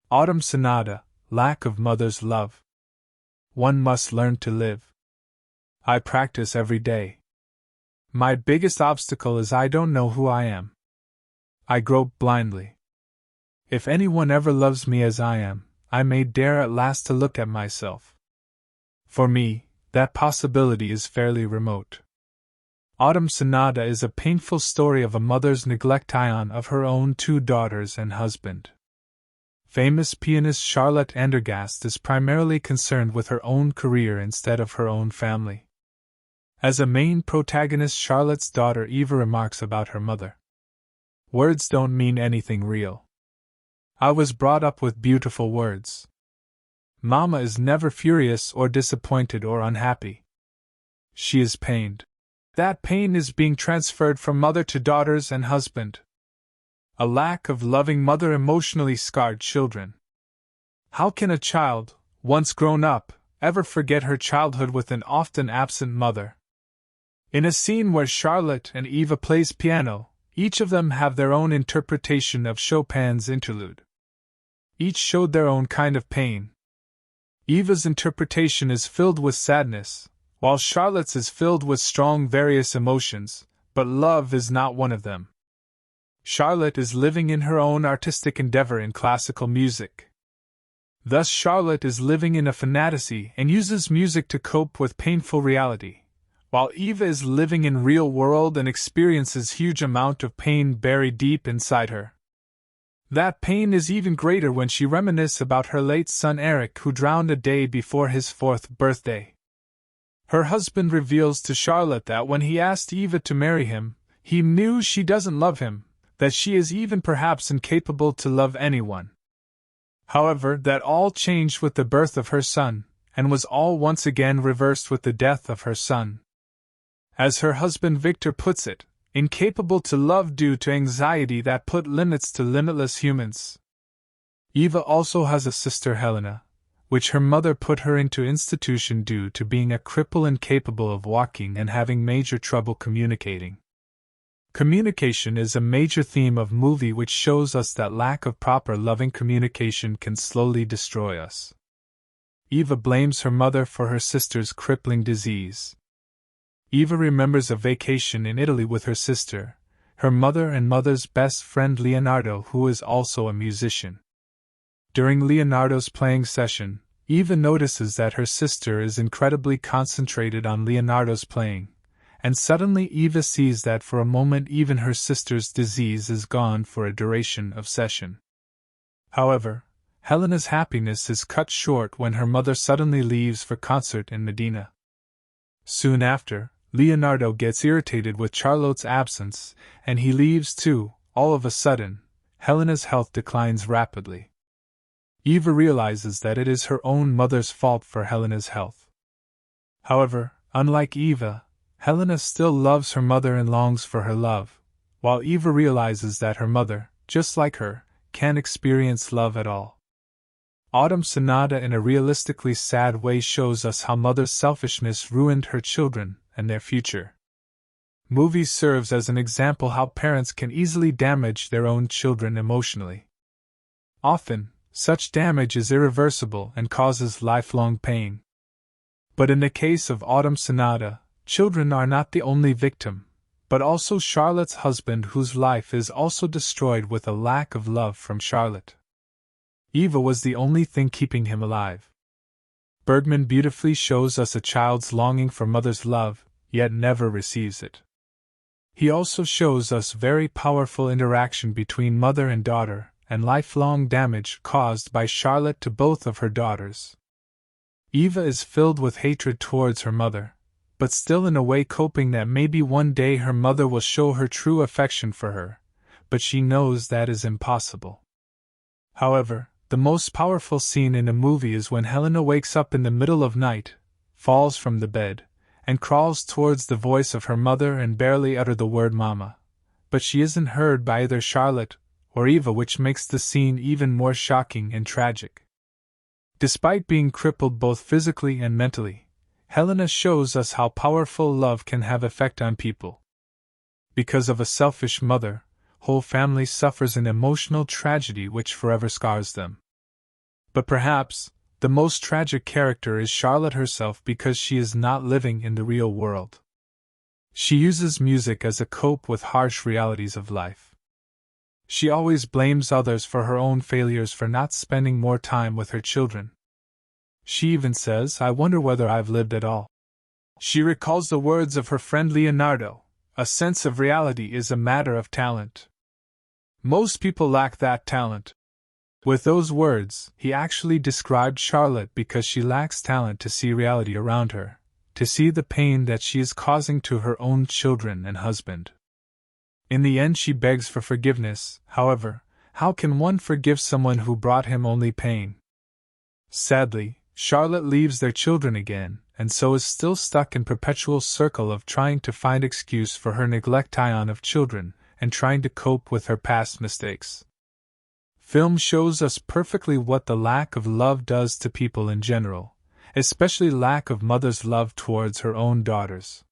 Autumn Sonata, lack of mother's love. One must learn to live. I practice every day. My biggest obstacle is I don't know who I am. I grope blindly. If anyone ever loves me as I am, I may dare at last to look at myself. For me, that possibility is fairly remote. Autumn Sonata is a painful story of a mother's neglect of her own two daughters and husband. Famous pianist Charlotte Andergast is primarily concerned with her own career instead of her own family. As a main protagonist, Charlotte's daughter Eva remarks about her mother. Words don't mean anything real. I was brought up with beautiful words. Mama is never furious or disappointed or unhappy. She is pained. That pain is being transferred from mother to daughters and husband. A lack of loving mother emotionally scarred children. How can a child, once grown up, ever forget her childhood with an often absent mother? In a scene where Charlotte and Eva plays piano, each of them have their own interpretation of Chopin's interlude. Each showed their own kind of pain. Eva's interpretation is filled with sadness, while Charlotte's is filled with strong various emotions, but love is not one of them. Charlotte is living in her own artistic endeavor in classical music. Thus Charlotte is living in a fantasy and uses music to cope with painful reality, while Eva is living in real world and experiences huge amount of pain buried deep inside her. That pain is even greater when she reminisces about her late son Eric, who drowned a day before his 4th birthday. Her husband reveals to Charlotte that when he asked Eva to marry him, he knew she doesn't love him, that she is even perhaps incapable to love anyone. However, that all changed with the birth of her son, and was all once again reversed with the death of her son. As her husband Victor puts it, incapable to love due to anxiety that put limits to limitless humans. Eva also has a sister Helena, which her mother put her into institution due to being a cripple incapable of walking and having major trouble communicating. Communication is a major theme of movie, which shows us that lack of proper loving communication can slowly destroy us. Eva blames her mother for her sister's crippling disease. Eva remembers a vacation in Italy with her sister, her mother and mother's best friend Leonardo, who is also a musician. During Leonardo's playing session, Eva notices that her sister is incredibly concentrated on Leonardo's playing, and suddenly Eva sees that for a moment even her sister's disease is gone for a duration of session. However, Helena's happiness is cut short when her mother suddenly leaves for concert in Medina. Soon after, Leonardo gets irritated with Charlotte's absence, and he leaves too. All of a sudden, Helena's health declines rapidly. Eva realizes that it is her own mother's fault for Helena's health. However, unlike Eva, Helena still loves her mother and longs for her love, while Eva realizes that her mother, just like her, can't experience love at all. Autumn Sonata in a realistically sad way shows us how mother's selfishness ruined her children and their future. Movie serves as an example how parents can easily damage their own children emotionally. Often, such damage is irreversible and causes lifelong pain. But in the case of Autumn Sonata, children are not the only victim, but also Charlotte's husband, whose life is also destroyed with a lack of love from Charlotte. Eva was the only thing keeping him alive. Bergman beautifully shows us a child's longing for mother's love, yet never receives it. He also shows us very powerful interaction between mother and daughter, and lifelong damage caused by Charlotte to both of her daughters. Eva is filled with hatred towards her mother, but still in a way coping that maybe one day her mother will show her true affection for her, but she knows that is impossible. However, the most powerful scene in the movie is when Helena wakes up in the middle of night, falls from the bed, and crawls towards the voice of her mother and barely utter the word mama, but she isn't heard by either Charlotte or Eva, which makes the scene even more shocking and tragic. Despite being crippled both physically and mentally, Helena shows us how powerful love can have effect on people. Because of a selfish mother, whole family suffers an emotional tragedy which forever scars them. But perhaps, the most tragic character is Charlotte herself because she is not living in the real world. She uses music as a cope with harsh realities of life. She always blames others for her own failures for not spending more time with her children. She even says, "I wonder whether I've lived at all." She recalls the words of her friend Leonardo, "A sense of reality is a matter of talent." Most people lack that talent. With those words, he actually described Charlotte because she lacks talent to see reality around her, to see the pain that she is causing to her own children and husband. In the end, she begs for forgiveness. However, how can one forgive someone who brought him only pain? Sadly, Charlotte leaves their children again, and so is still stuck in perpetual circle of trying to find excuse for her neglect of children, and trying to cope with her past mistakes. Film shows us perfectly what the lack of love does to people in general, especially lack of mother's love towards her own daughters.